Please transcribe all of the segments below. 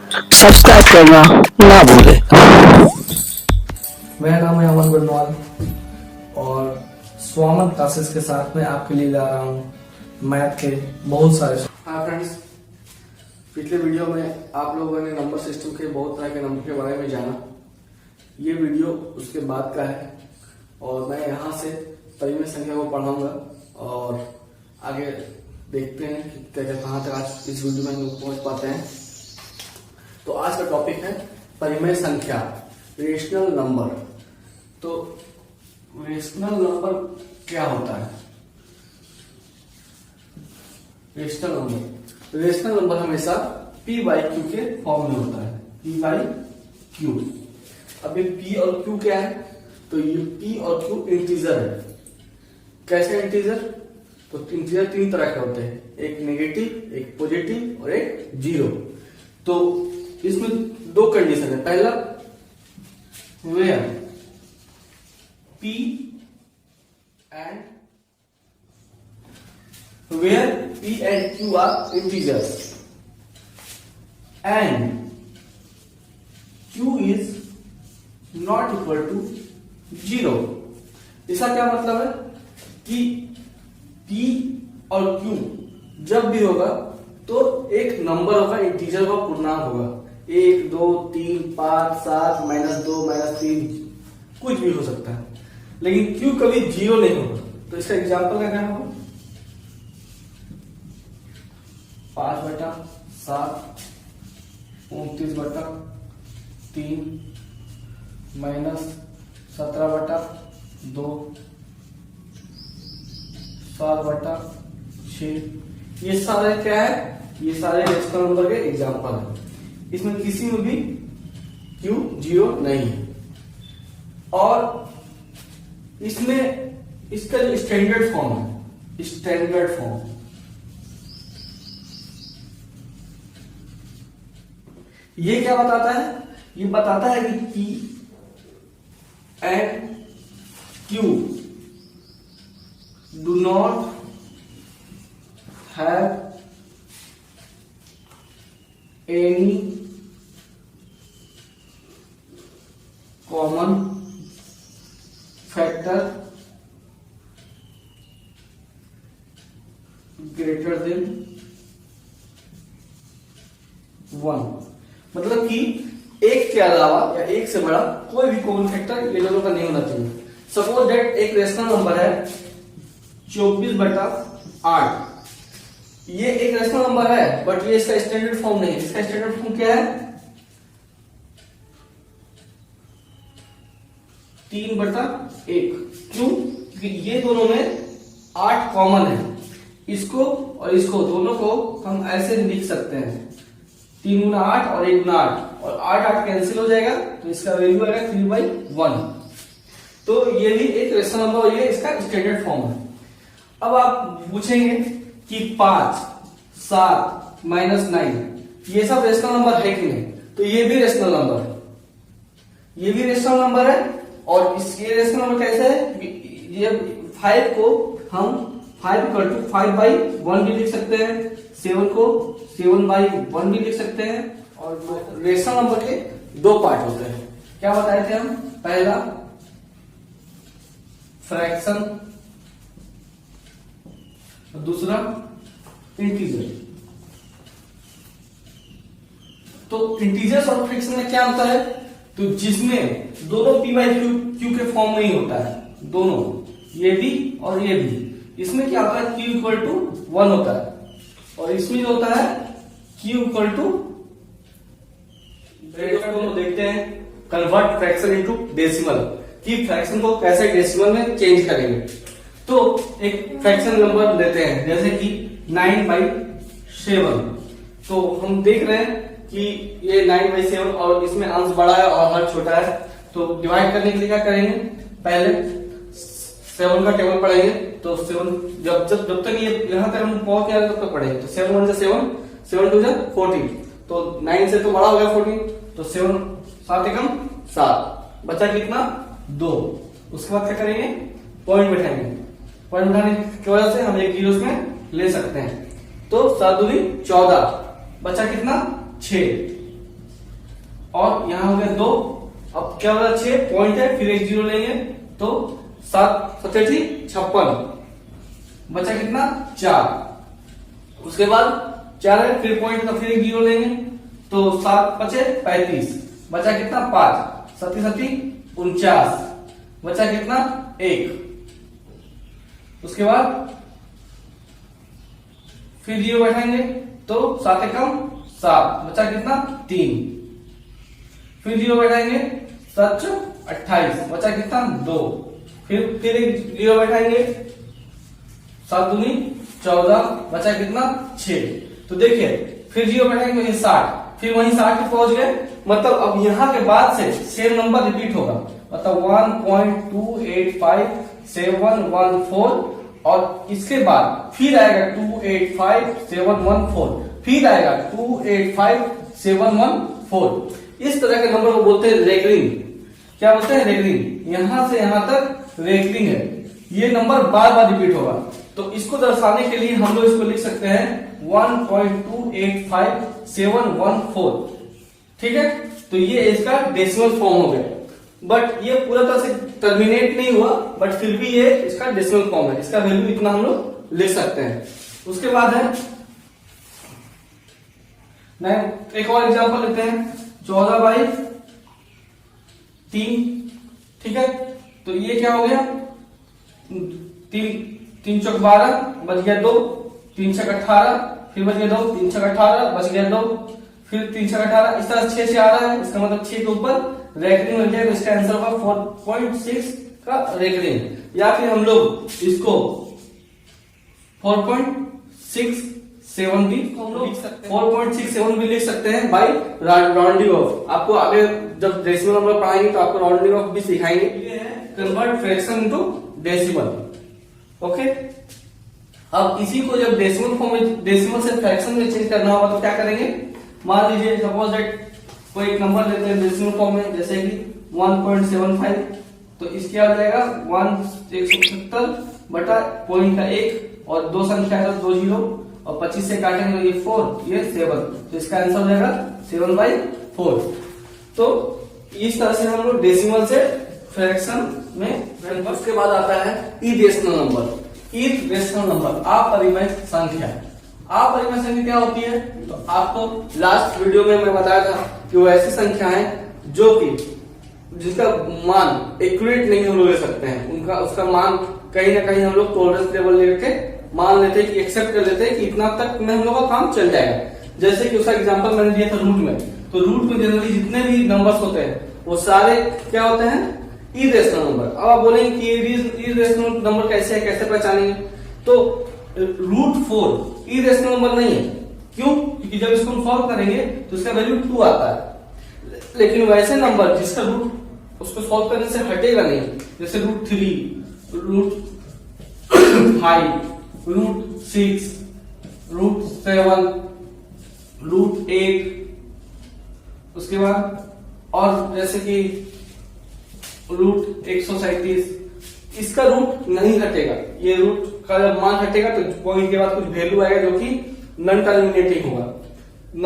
Subscribe करना ना भूलें। मेरा नाम है अमन गुरनवाल और स्वामन क्लासेस के साथ में आपके लिए ला रहा हूँ मैथ के बहुत सारे। हाँ फ्रेंड्स, पिछले वीडियो में आप लोगों ने नंबर सिस्टम के बहुत तरह के नंबर के बारे में जाना। ये वीडियो उसके बाद का है और मैं यहाँ से परिमेय संख्या को पढ़ाऊंगा और आगे देखते हैं कि क्या क्या कहाँ तक आज इस वीडियो में हम लोग पहुँच पाते हैं। तो आज का टॉपिक है परिमेय संख्या, रेशनल नंबर। तो रेशनल नंबर क्या होता है? रेशनल नंबर हमेशा p बाई क्यू के फॉर्म में होता है। p by Q. अब ये p और q क्या है? तो ये p और q इंटीजर है। कैसे इंटीजर? तो इंटीजर तीन तरह के होते हैं, एक नेगेटिव, एक पॉजिटिव और एक जीरो। तो इसमें दो कंडीशन है। पहला, where p and q are integers and q is not equal to 0। इसका क्या मतलब है कि p और q जब भी होगा तो एक नंबर होगा, इंटीजर का पूर्णांक होगा। 1, 2, 3, 5, 7, -2, -3 कुछ भी हो सकता है, लेकिन q कभी जीरो नहीं होगा। तो इसका एग्जांपल क्या होगा? 5/7 29/3 -17/2 7/6। ये सारे क्या है? ये सारे रेशनल नंबर के एग्जांपल है। इसमें किसी में भी q जीरो नहीं है। और इसमें इसका जो स्टैंडर्ड फॉर्म है, स्टैंडर्ड फॉर्म ये क्या बताता है? ये बताता है कि p and q do not have any common factor greater than 1। मतलब कि एक के अलावा या एक से बड़ा कोई भी कॉमन फैक्टर ये दोनों का नहीं होना चाहिए। सपोज दैट एक रेशनल नंबर है 24/8। ये एक रेशनल नंबर है बट ये इसका स्टैंडर्ड फॉर्म नहीं है। इसका स्टैंडर्ड फॉर्म क्या है? 3/1। क्यों? क्योंकि ये दोनों में 8 कॉमन है। इसको और इसको दोनों को हम ऐसे लिख सकते हैं, 3 गुना 8 और 1 गुना 8 और 8 कैंसिल हो जाएगा तो इसका वैल्यू आएगा 3/1। तो ये भी एक रेशनल नंबर और ये इसका स्टैंडर्ड फॉर्म है। अब आप पूछेंगे कि 5, 7, -9 ये सब रेशनल नंबर है कि नहीं? तो ये भी रेशनल नंबर है, ये भी रेशनल नंबर है। और ये रेशनल नंबर कैसे है? ये 5 को हम 5/1 भी लिख सकते हैं, 7 को 7/1 भी लिख सकते हैं। और रेशनल नंबर के दो पार्ट होते हैं। क्या बताए थे हम? पहला फ्रैक्शन, दूसरा इंटीजर। तो इंटीजर्स और फ्रैक्शन में क्या होता है? तो जिसमें दोनों p बाई क्यू के फॉर्म में ही होता है, दोनों ये भी और ये भी। इसमें क्या होता है? q इक्वल टू 1 होता है और इसमें जो होता है q इक्वल टू, दोनों देखते हैं कन्वर्ट फ्रैक्शन इनटू डेसिमल, कि फ्रैक्शन को कैसे डेसिमल में चेंज करेंगे। तो एक फ्रैक्शन नंबर लेते हैं जैसे कि 9/7। तो हम देख रहे हैं कि ये 9/7 और इसमें अंश बड़ा है और हर छोटा है। तो डिवाइड करने के लिए क्या करेंगे? पहले 7 का टेबल पढ़ेंगे। तो 7 जब तक ये यहां तक हम पहुंच गए तब तक पढ़ेंगे। तो 7 1 7, 7 2 14। तो 9 से तो बड़ा हो गया 14, तो 7 7 एकम 7, बचा कितना? 2। उसके बाद क्या करेंगे? पॉइंट बैठाएंगे। पॉइंट बैठाने की वजह से हम एक जीरो में ले सकते हैं। तो 7 दूनी 14, बचा कितना? 6। और यहाँ हो गया 2। अब क्या होगा 6 पॉइंट है, फिर एक 0 लेंगे तो 7 7 56, बचा कितना 4। उसके बाद 4 है, फिर पॉइंट का फिर एक 0 लेंगे तो 7 5 35, बचा कितना 5, 7 7 49, बचा कितना 1। उसके बाद फिर 0 बैठाएंगे तो 7 एकम 7, बचा कितना 3। फिर 0 बैठाएंगे 7 28, बचा कितना 2। फिर एक 0 बैठाएंगे 7 दूनी 14, बचा कितना 6। तो देखिए फिर 0 बैठाएंगे वहीं 60, फिर वहीं 60 पे पहुंच गए। मतलब अब यहाँ के बाद से सेम नंबर रिपीट होगा, मतलब 1.285714, और इसके बाद फिर आएगा 285714, फिर आएगा 285714। इस तरह के नंबर को बोलते हैं रेकरिंग। क्या बोलते हैं? रेकरिंग। यहां से यहां तक रेकरिंग है, ये नंबर बार बार रिपीट होगा। तो इसको दर्शाने के लिए हम लोग इसको लिख सकते हैं 1.285714। ठीक है, तो ये इसका डेसिमल फॉर्म हो गया, बट ये पूरा तरह से टर्मिनेट नहीं हुआ, बट फिर भी ये इसका डेसिमल फॉर्म है, इसका वैल्यू इतना हम लोग लिख सकते हैं। उसके बाद है एक और एग्जांपल लेते हैं, 14/3। ठीक है, तो ये क्या हो गया 3 चौक 12, बच गया 2, 3 छक 18, फिर बच गया 2, 3 छक 18, बच गया 2, फिर 3 छक 18। इस तरह 6 से आ रहा है, इसका मतलब 6 के ऊपर रेकरिंग लग जाएगा। इसका आंसर होगा 4.6 का रेकरिंग, या फिर हम लोग इसको 4.67 भी लिख सकते हैं, 4.67 भी लिख सकते हैं बाई राउंडिंग ऑफ। आपको आगे जब डेसिमल नंबर पढ़ाएंगे तो आपको राउंडिंग ऑफ भी सिखाएंगे। ये है convert fraction into decimal. Okay, अब इसी को जब डेसिमल फॉर्म में, डेसिमल से फ्रैक्शन में चेंज करना होगा तो क्या करेंगे? मान लीजिए सपोज दैट कोई एक नंबर लेते हैं डेसिमल फॉर्म में, जैसे कि 1.75, तो इसके आ जाएगा 170 बटा पॉइंट का 1, और 2 संख्या है 2 0, और 25 से काटेंगे ये 4, ये 7, तो इसका आंसर हो जाएगा 7/4। तो इस तरह से हम लोग डेसिमल से फ्रैक्शन में। उसके बाद आता है इरेशनल नंबर। इरेशनल नंबर अपरिमेय संख्या। अपरिमेय संख्या क्या होती है? तो आपको लास्ट वीडियो में मैं बताया था कि वो ऐसी संख्या है जो कि जिसका मान एक्यूरेट नहीं हम लोग ले सकते हैं, उनका उसका मान कहीं ना कहीं हम लोग टॉलरेंस लेवल लेके मान लेते हैं कि एक्सेप्ट कर लेते हैं कि इतना तक में हम लोग का काम चल जाएगा। जैसे कि उसका एग्जांपल मैंने दिया था रूट में, तो रूट में जनरली जितने भी नंबर्स होते हैं वो सारे क्या होते हैं? Irrational number. अब आप बोलेंगे कि इरेशनल नंबर कैसे है, कैसे पहचानेंगे? तो √4 इरेशनल नंबर नहीं है। क्यों? क्योंकि जब इसको हम सॉल्व करेंगे तो इसका वैल्यू 2 आता है, लेकिन वैसे नंबर जिसका रूट उसको सॉल्व करने से हटेगा नहीं, जैसे √3, √5, √6, √7, √8, उसके बाद और जैसे कि √137, इसका रूट नहीं हटेगा। ये रूट का जब मान हटेगा तो पॉइंट के बाद कुछ वैल्यू आएगा जो कि नॉन टर्मिनेटिंग होगा,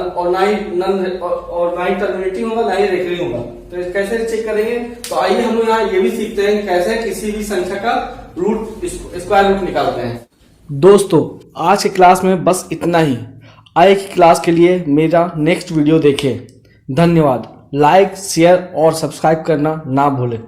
और ना ही टर्मिनेटिंग होगा, ना ही रेकरिंग होगा। तो कैसे चेक करेंगे? तो आइए हम लोग यहाँ ये भी सीखते हैं कैसे किसी भी संख्या का रूट स्क्वायर रूट निकालते हैं। दोस्तों, आज की क्लास में बस इतना ही। आगे की क्लास के लिए मेरा नेक्स्ट वीडियो देखें। धन्यवाद। लाइक, शेयर और सब्सक्राइब करना ना भूलें।